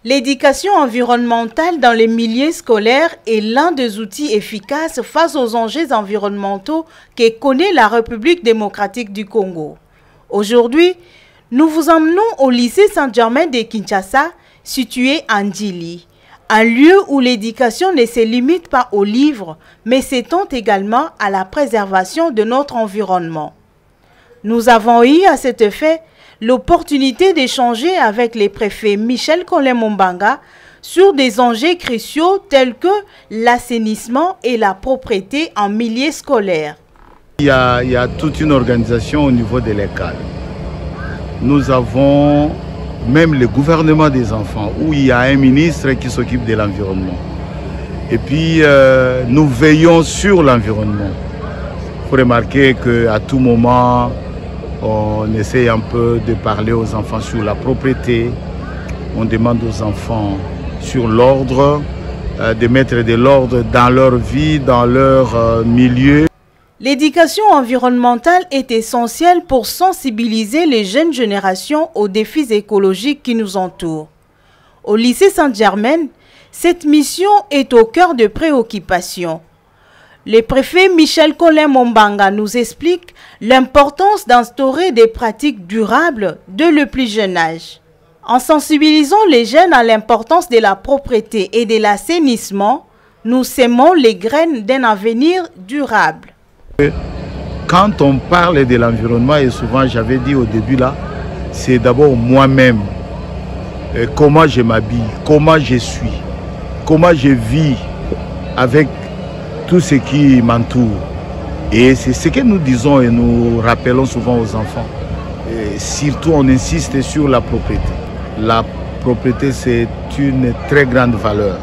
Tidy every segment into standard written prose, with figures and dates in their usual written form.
L'éducation environnementale dans les milieux scolaires est l'un des outils efficaces face aux enjeux environnementaux que connaît la République démocratique du Congo. Aujourd'hui, nous vous emmenons au lycée Saint-Germain de Kinshasa, situé à Ndjili, un lieu où l'éducation ne se limite pas aux livres, mais s'étend également à la préservation de notre environnement. Nous avons eu à cet effet l'opportunité d'échanger avec les préfets Michel Collin-Mombanga sur des enjeux cruciaux tels que l'assainissement et la propreté en milieu scolaire. Il y a toute une organisation au niveau de l'école. Nous avons même le gouvernement des enfants où il y a un ministre qui s'occupe de l'environnement. Et puis nous veillons sur l'environnement. Il faut remarquer qu'à tout moment, on essaie un peu de parler aux enfants sur la propreté. On demande aux enfants sur l'ordre, de mettre de l'ordre dans leur vie, dans leur milieu. L'éducation environnementale est essentielle pour sensibiliser les jeunes générations aux défis écologiques qui nous entourent. Au lycée Saint-Germain, cette mission est au cœur de préoccupations. Le préfet Michel Collin-Mombanga nous explique l'importance d'instaurer des pratiques durables dès le plus jeune âge. En sensibilisant les jeunes à l'importance de la propreté et de l'assainissement, nous sémons les graines d'un avenir durable. Quand on parle de l'environnement, et souvent j'avais dit au début là, c'est d'abord moi-même. Comment je m'habille, comment je suis, comment je vis avec tout ce qui m'entoure. Et c'est ce que nous disons et nous rappelons souvent aux enfants. Et surtout, on insiste sur la propreté. La propreté, c'est une très grande valeur.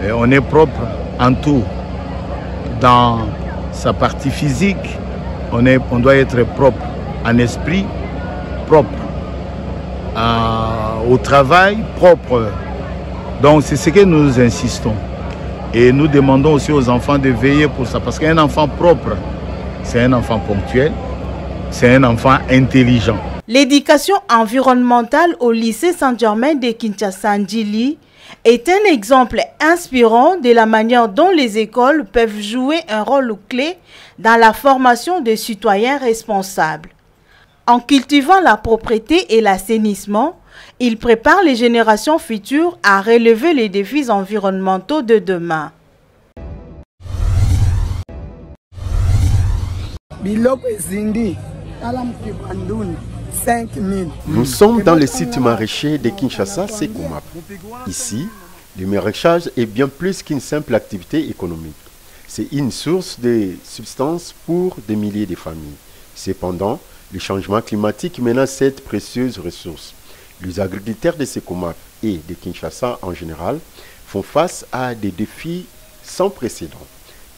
Et on est propre en tout. Dans sa partie physique, on doit être propre en esprit, propre au travail, propre. Donc c'est ce que nous insistons. Et nous demandons aussi aux enfants de veiller pour ça. Parce qu'un enfant propre, c'est un enfant ponctuel, c'est un enfant intelligent. L'éducation environnementale au lycée Saint-Germain de Kinshasa Ndjili est un exemple inspirant de la manière dont les écoles peuvent jouer un rôle clé dans la formation de citoyens responsables. En cultivant la propreté et l'assainissement, ils préparent les générations futures à relever les défis environnementaux de demain. Nous sommes dans le site maraîcher de Kinshasa, Sekoumap. Ici, le maraîchage est bien plus qu'une simple activité économique. C'est une source de substances pour des milliers de familles. Cependant, le changement climatique menace cette précieuse ressource. Les agriculteurs de Sekoumap et de Kinshasa en général font face à des défis sans précédent.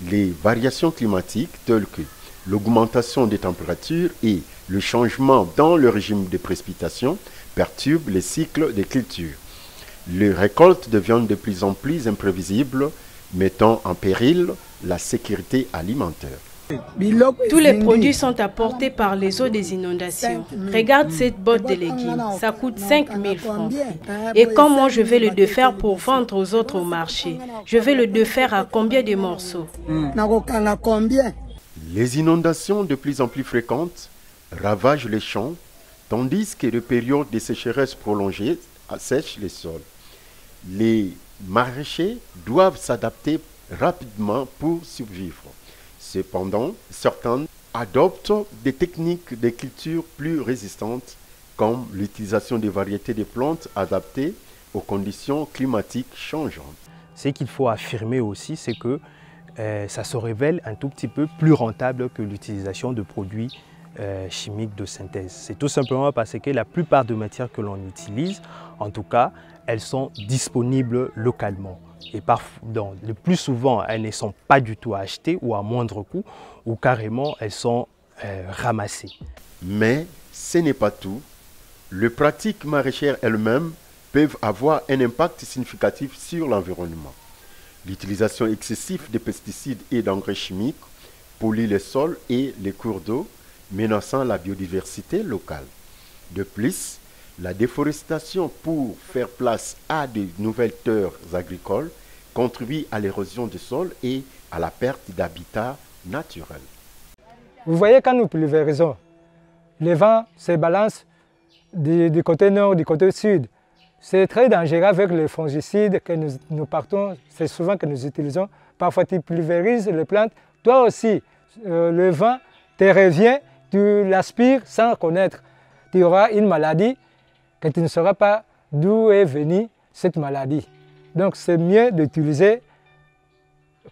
Les variations climatiques telles que l'augmentation des températures et le changement dans le régime de précipitation perturbent les cycles de culture. Les récoltes deviennent de plus en plus imprévisibles, mettant en péril la sécurité alimentaire. Tous les produits sont apportés par les eaux des inondations. Regarde cette botte de légumes, ça coûte 5 000 francs. Et comment je vais le défaire pour vendre aux autres au marché? Je vais le défaire à combien de morceaux? Les inondations de plus en plus fréquentes ravagent les champs, tandis que les périodes de sécheresse prolongées assèchent les sols. Les maraîchers doivent s'adapter rapidement pour survivre. Cependant, certains adoptent des techniques de culture plus résistantes, comme l'utilisation de variétés de plantes adaptées aux conditions climatiques changeantes. Ce qu'il faut affirmer aussi, c'est que ça se révèle un tout petit peu plus rentable que l'utilisation de produits chimiques de synthèse. C'est tout simplement parce que la plupart des matières que l'on utilise, en tout cas, elles sont disponibles localement. Et le plus souvent, elles ne sont pas du tout achetées ou à moindre coût, ou carrément elles sont ramassées. Mais ce n'est pas tout. Les pratiques maraîchères elles-mêmes peuvent avoir un impact significatif sur l'environnement. L'utilisation excessive de pesticides et d'engrais chimiques pollue les sols et les cours d'eau, menaçant la biodiversité locale. De plus, La déforestation pour faire place à de nouvelles terres agricoles contribue à l'érosion du sol et à la perte d'habitat naturel. Vous voyez, quand nous pulvérisons, les vents se balancent du côté nord, du côté sud. C'est très dangereux avec les fongicides que nous partons, c'est souvent que nous utilisons. Parfois tu pulvérises les plantes, toi aussi, le vent te revient, tu l'aspires sans connaître. Tu auras une maladie que tu ne sauras pas d'où est venue cette maladie. Donc c'est mieux d'utiliser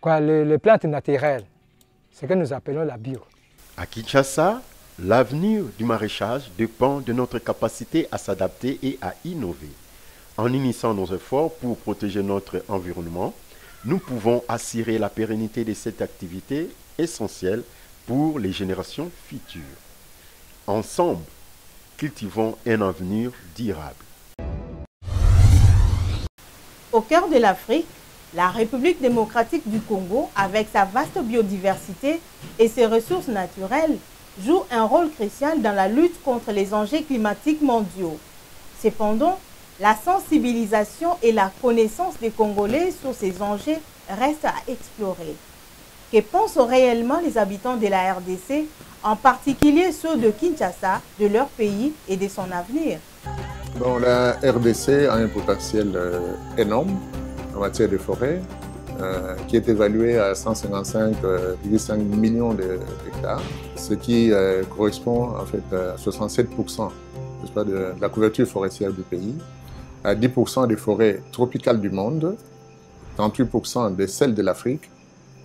les plantes naturelles, ce que nous appelons la bio. À Kinshasa, l'avenir du maraîchage dépend de notre capacité à s'adapter et à innover. En unissant nos efforts pour protéger notre environnement, nous pouvons assurer la pérennité de cette activité essentielle pour les générations futures. Ensemble, cultivons un avenir durable. Au cœur de l'Afrique, la République démocratique du Congo, avec sa vaste biodiversité et ses ressources naturelles, joue un rôle crucial dans la lutte contre les enjeux climatiques mondiaux. Cependant, la sensibilisation et la connaissance des Congolais sur ces enjeux restent à explorer. Que pensent réellement les habitants de la RDC, en particulier ceux de Kinshasa, de leur pays et de son avenir? Bon, la RDC a un potentiel énorme en matière de forêt, qui est évalué à 155,5 millions d'hectares, ce qui correspond en fait à 67% de la couverture forestière du pays, à 10% des forêts tropicales du monde, 38% de celles de l'Afrique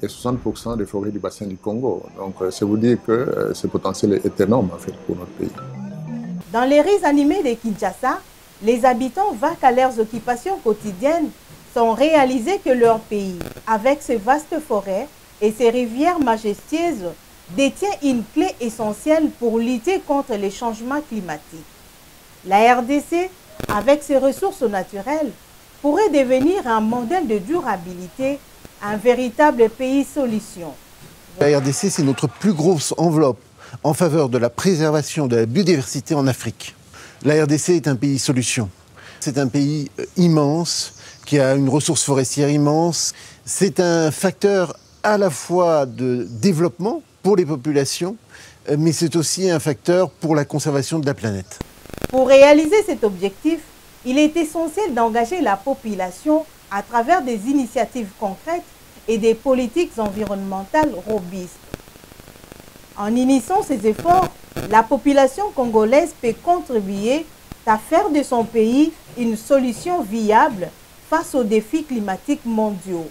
et 60% des forêts du bassin du Congo. Donc c'est vous dire que ce potentiel est énorme en fait pour notre pays. Dans les rues animées de Kinshasa, les habitants vaquent à leurs occupations quotidiennes sans réaliser que leur pays, avec ses vastes forêts et ses rivières majestueuses, détient une clé essentielle pour lutter contre les changements climatiques. La RDC, avec ses ressources naturelles, pourrait devenir un modèle de durabilité, un véritable pays solution. La RDC, c'est notre plus grosse enveloppe en faveur de la préservation de la biodiversité en Afrique. La RDC est un pays solution. C'est un pays immense, qui a une ressource forestière immense. C'est un facteur à la fois de développement pour les populations, mais c'est aussi un facteur pour la conservation de la planète. Pour réaliser cet objectif, il est essentiel d'engager la population à travers des initiatives concrètes et des politiques environnementales robustes. En initiant ces efforts, la population congolaise peut contribuer à faire de son pays une solution viable face aux défis climatiques mondiaux.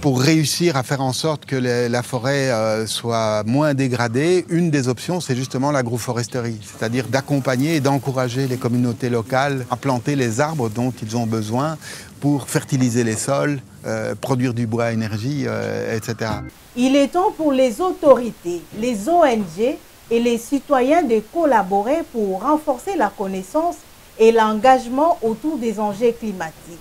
Pour réussir à faire en sorte que la forêt soit moins dégradée, une des options, c'est justement l'agroforesterie, c'est-à-dire d'accompagner et d'encourager les communautés locales à planter les arbres dont ils ont besoin pour fertiliser les sols, produire du bois à énergie, etc. Il est temps pour les autorités, les ONG et les citoyens de collaborer pour renforcer la connaissance et l'engagement autour des enjeux climatiques.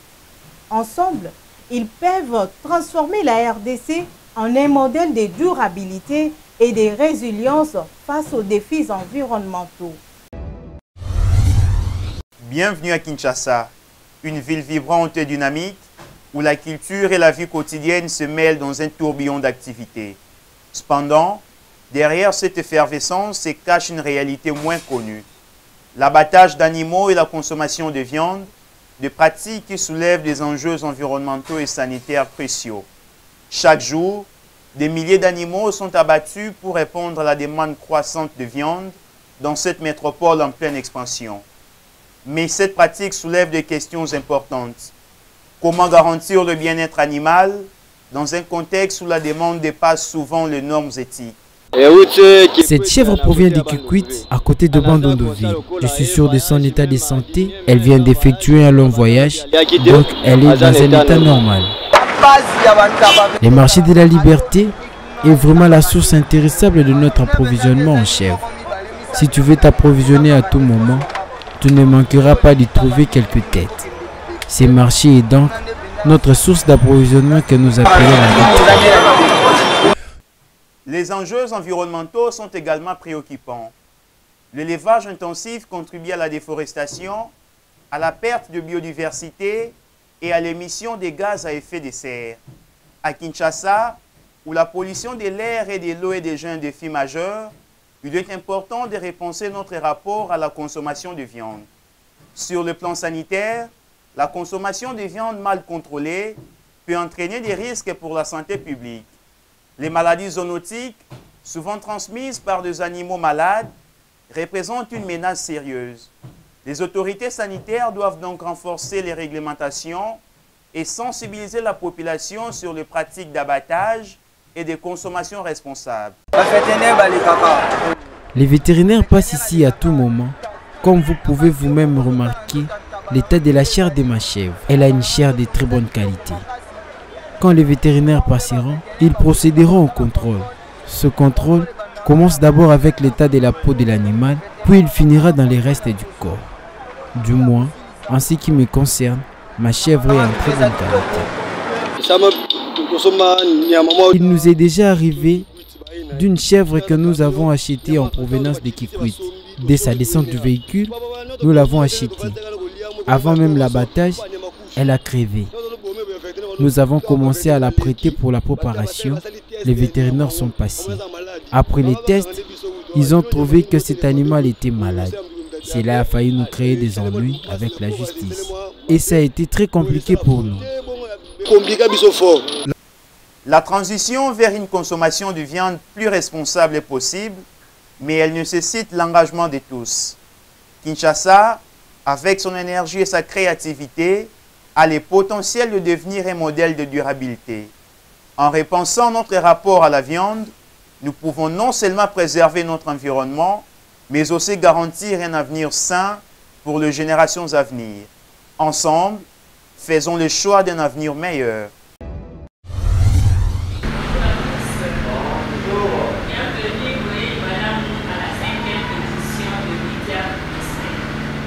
Ensemble, ils peuvent transformer la RDC en un modèle de durabilité et de résilience face aux défis environnementaux. Bienvenue à Kinshasa, une ville vibrante et dynamique où la culture et la vie quotidienne se mêlent dans un tourbillon d'activités. Cependant, derrière cette effervescence se cache une réalité moins connue. L'abattage d'animaux et la consommation de viande, des pratiques qui soulèvent des enjeux environnementaux et sanitaires cruciaux. Chaque jour, des milliers d'animaux sont abattus pour répondre à la demande croissante de viande dans cette métropole en pleine expansion. Mais cette pratique soulève des questions importantes. Comment garantir le bien-être animal dans un contexte où la demande dépasse souvent les normes éthiques? Cette chèvre provient du Kikwit, à côté de Bandondoville. Je suis sûr de son état de santé. Elle vient d'effectuer un long voyage, donc elle est dans un état normal. Le marché de la liberté est vraiment la source intéressable de notre approvisionnement en chèvre. Si tu veux t'approvisionner à tout moment, tu ne manqueras pas d'y trouver quelques têtes. Ce marché est donc notre source d'approvisionnement que nous appelons la vie. Les enjeux environnementaux sont également préoccupants. L'élevage intensif contribue à la déforestation, à la perte de biodiversité et à l'émission des gaz à effet de serre. À Kinshasa, où la pollution de l'air et de l'eau est déjà un défi majeur, il est important de repenser notre rapport à la consommation de viande. Sur le plan sanitaire, la consommation de viande mal contrôlée peut entraîner des risques pour la santé publique. Les maladies zoonotiques, souvent transmises par des animaux malades, représentent une menace sérieuse. Les autorités sanitaires doivent donc renforcer les réglementations et sensibiliser la population sur les pratiques d'abattage et de consommation responsable. Les vétérinaires passent ici à tout moment. Comme vous pouvez vous-même remarquer, l'état de la chair de ma chèvre. Elle a une chair de très bonne qualité. Quand les vétérinaires passeront, ils procéderont au contrôle. Ce contrôle commence d'abord avec l'état de la peau de l'animal, puis il finira dans les restes du corps. Du moins, en ce qui me concerne, ma chèvre est en très bonne qualité. Il nous est déjà arrivé d'une chèvre que nous avons achetée en provenance de Kikwit. Dès sa descente du véhicule, nous l'avons achetée. Avant même l'abattage, elle a crevé. Nous avons commencé à la prêter pour la préparation. Les vétérinaires sont passés. Après les tests, ils ont trouvé que cet animal était malade. Cela a failli nous créer des ennuis avec la justice. Et ça a été très compliqué pour nous. La transition vers une consommation de viande plus responsable est possible, mais elle nécessite l'engagement de tous. Kinshasa, avec son énergie et sa créativité, a le potentiel de devenir un modèle de durabilité. En repensant notre rapport à la viande, nous pouvons non seulement préserver notre environnement, mais aussi garantir un avenir sain pour les générations à venir. Ensemble, faisons le choix d'un avenir meilleur.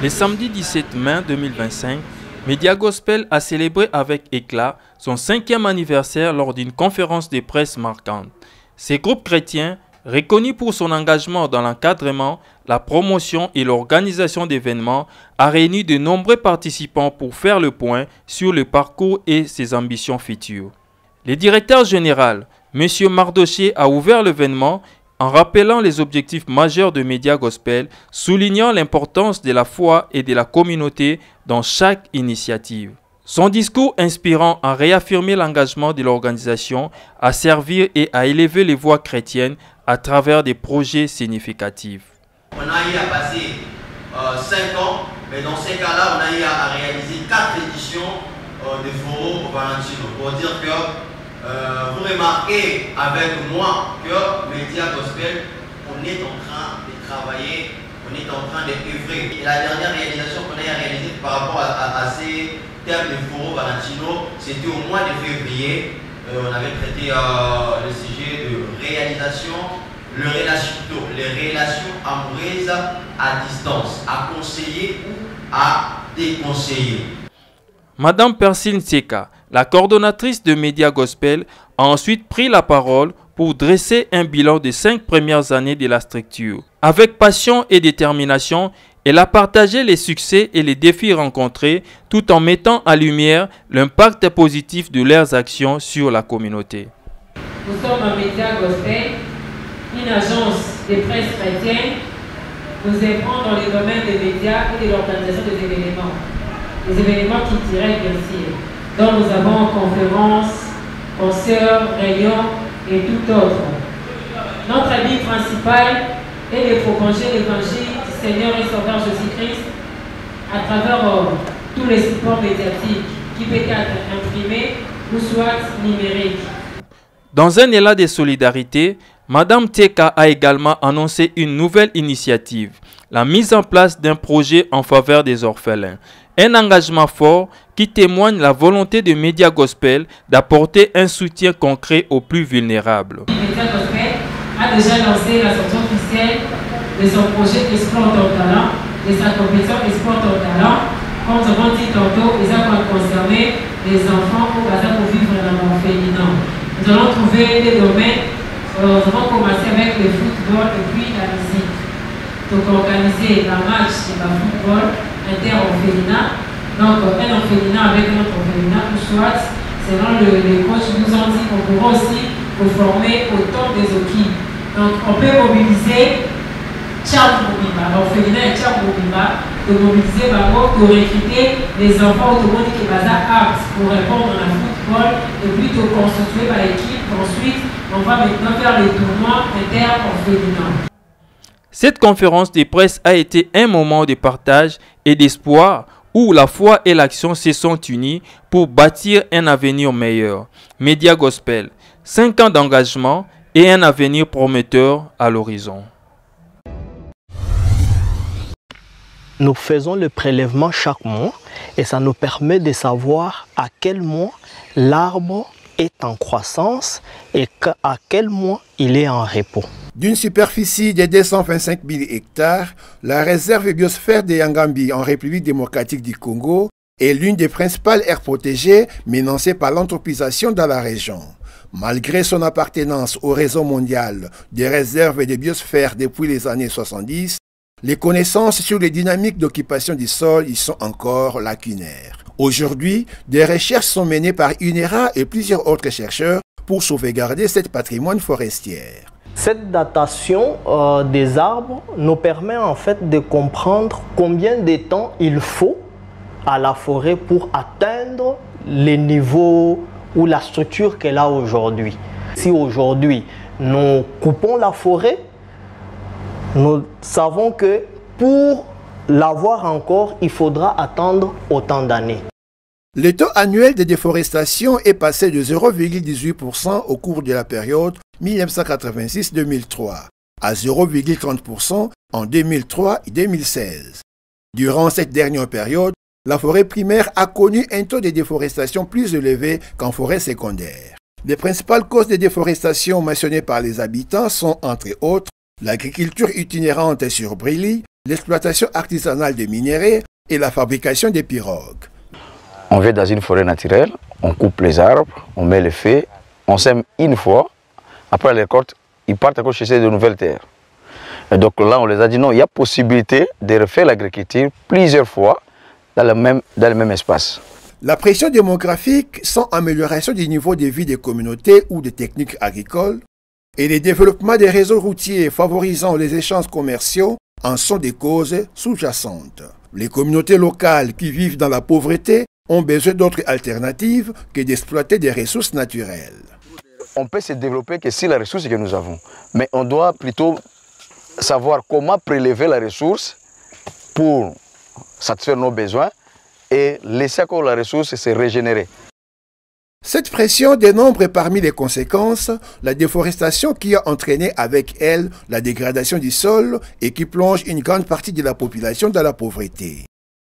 Le samedi 17 mai 2025, Média Gospel a célébré avec éclat son 5e anniversaire lors d'une conférence de presse marquante. Ce groupe chrétien, reconnu pour son engagement dans l'encadrement, la promotion et l'organisation d'événements, a réuni de nombreux participants pour faire le point sur le parcours et ses ambitions futures. Le directeur général, M. Mardoché, a ouvert l'événement en rappelant les objectifs majeurs de Média Gospel, soulignant l'importance de la foi et de la communauté dans chaque initiative. Son discours inspirant a réaffirmé l'engagement de l'organisation à servir et à élever les voix chrétiennes à travers des projets significatifs. On a eu à passer 5 ans, mais dans ces cas-là, on a eu à réaliser 4 éditions de Foro au Valentino. Pour dire que vous remarquez avec moi que Média Gospel, on est en train de travailler, on est en train d'œuvrer. Et la dernière réalisation qu'on a réalisée par rapport à ces termes de Foro Valentino, c'était au mois de février. On avait traité le sujet de réalisation, les relations amoureuses à distance, à conseiller ou à déconseiller. Madame Persine Tseka, la coordonnatrice de Média Gospel, a ensuite pris la parole pour dresser un bilan des 5 premières années de la structure. Avec passion et détermination, elle a partagé les succès et les défis rencontrés tout en mettant en lumière l'impact positif de leurs actions sur la communauté. Nous sommes à Média Gospel, une agence de presse chrétienne. Nous œuvrons dans les domaines des médias et de l'organisation des événements. Les événements culturels, bien sûr, dont nous avons conférences, concerts, réunions et tout autre. Notre but principal est de propager l'évangile du Seigneur et Sauveur Jésus-Christ à travers tous les supports médiatiques qui peuvent être imprimés ou soit numériques. Dans un élan de solidarité, Madame Tseka a également annoncé une nouvelle initiative, la mise en place d'un projet en faveur des orphelins. Un engagement fort qui témoigne la volonté de Média Gospel d'apporter un soutien concret aux plus vulnérables. Média Gospel a déjà lancé la sortie officielle de son projet Espoir ton talent, de sa compétition Espoir ton talent. Comme nous avons dit tantôt, ils ont concerné les enfants au bazar pour vivre dans l'orphelinat. Nous allons trouver des domaines, nous avons commencé avec le football et puis la musique. donc organiser un match de football inter-orphelinat. Donc un orphelinat avec un autre orphelinat, ou soit, selon les coachs nous ont dit qu'on pourra aussi former autant des équipes. Donc on peut mobiliser Tchad Mobimba, l'orphelinat et Tchad Mobimba, de mobiliser pour recruter les enfants automobiles qui sont aptes pour répondre à la football et plutôt constituer par l'équipe. Ensuite, on va maintenant faire les tournois inter-orphelinat. Cette conférence de presse a été un moment de partage et d'espoir où la foi et l'action se sont unies pour bâtir un avenir meilleur. Média Gospel, 5 ans d'engagement et un avenir prometteur à l'horizon. Nous faisons le prélèvement chaque mois et ça nous permet de savoir à quel mois l'arbre est en croissance et à quel mois il est en repos. D'une superficie de 225 000 hectares, la réserve biosphère de Yangambi en République démocratique du Congo est l'une des principales aires protégées menacées par l'anthropisation dans la région. Malgré son appartenance au réseau mondial des réserves de biosphère depuis les années 70, les connaissances sur les dynamiques d'occupation du sol y sont encore lacunaires. Aujourd'hui, des recherches sont menées par UNERA et plusieurs autres chercheurs pour sauvegarder ce patrimoine forestier. Cette datation des arbres nous permet en fait de comprendre combien de temps il faut à la forêt pour atteindre les niveaux ou la structure qu'elle a aujourd'hui. Si aujourd'hui nous coupons la forêt, nous savons que pour l'avoir encore, il faudra attendre autant d'années. Le taux annuel de déforestation est passé de 0,18% au cours de la période 1986-2003 à 0,30% en 2003 et 2016. Durant cette dernière période, la forêt primaire a connu un taux de déforestation plus élevé qu'en forêt secondaire. Les principales causes de déforestation mentionnées par les habitants sont, entre autres, l'agriculture itinérante sur brûlis, l'exploitation artisanale des minerais et la fabrication des pirogues. On vit dans une forêt naturelle, on coupe les arbres, on met le feu, on sème une fois, après les récolte, ils partent encore chercher de nouvelles terres. Et donc là, on les a dit non, il y a possibilité de refaire l'agriculture plusieurs fois dans le même espace. La pression démographique sans amélioration du niveau de vie des communautés ou des techniques agricoles et le développement des réseaux routiers favorisant les échanges commerciaux en sont des causes sous-jacentes. Les communautés locales qui vivent dans la pauvreté ont besoin d'autres alternatives que d'exploiter des ressources naturelles. On peut se développer que si la ressource que nous avons, mais on doit plutôt savoir comment prélever la ressource pour satisfaire nos besoins et laisser encore la ressource se régénérer. Cette pression dénombre parmi les conséquences la déforestation qui a entraîné avec elle la dégradation du sol et qui plonge une grande partie de la population dans la pauvreté.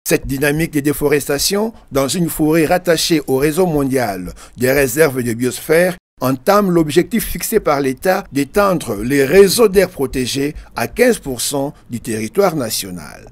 Cette dynamique de déforestation dans une forêt rattachée au réseau mondial des réserves de biosphère entame l'objectif fixé par l'État d'étendre les réseaux d'aires protégées à 15% du territoire national.